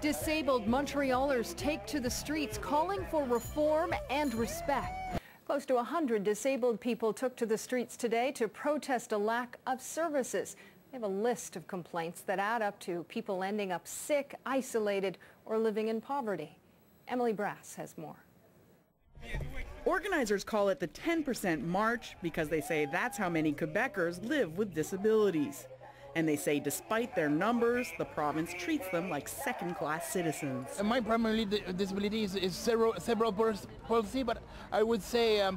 Disabled Montrealers take to the streets calling for reform and respect. Close to 100 disabled people took to the streets today to protest a lack of services. They have a list of complaints that add up to people ending up sick, isolated, or living in poverty. Emily Brass has more. Organizers call it the 10% March because they say that's how many Quebecers live with disabilities. And they say despite their numbers, the province treats them like second-class citizens. My primary disability is cerebral palsy, but I would say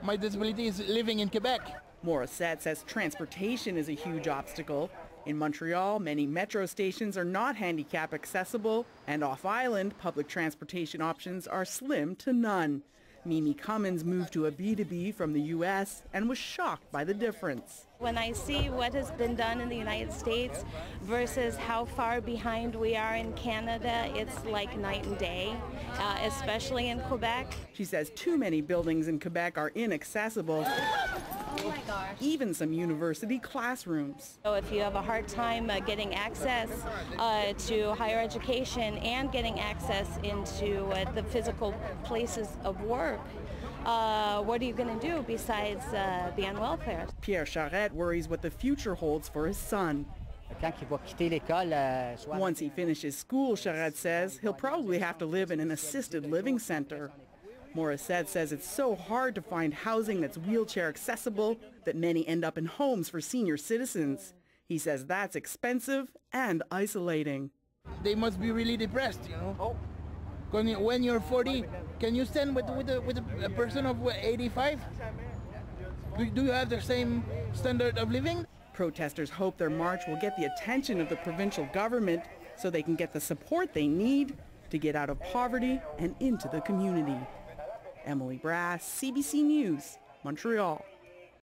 my disability is living in Quebec. Morissette says transportation is a huge obstacle. In Montreal, many metro stations are not handicap accessible, and off-island, public transportation options are slim to none. Mimi Cummins moved to a B2B from the U.S. and was shocked by the difference. When I see what has been done in the United States versus how far behind we are in Canada, it's like night and day, especially in Quebec. She says too many buildings in Quebec are inaccessible, even some university classrooms. So if you have a hard time getting access to higher education and getting access into the physical places of work, what are you going to do besides be on welfare? Pierre Charette worries what the future holds for his son. Once he finishes school, Charette says, he'll probably have to live in an assisted living center. Morissette says it's so hard to find housing that's wheelchair accessible that many end up in homes for senior citizens. He says that's expensive and isolating. They must be really depressed, you know. When you're 40, can you stand with a person of 85? Do you have the same standard of living? Protesters hope their march will get the attention of the provincial government so they can get the support they need to get out of poverty and into the community. Emily Brass, CBC News, Montreal.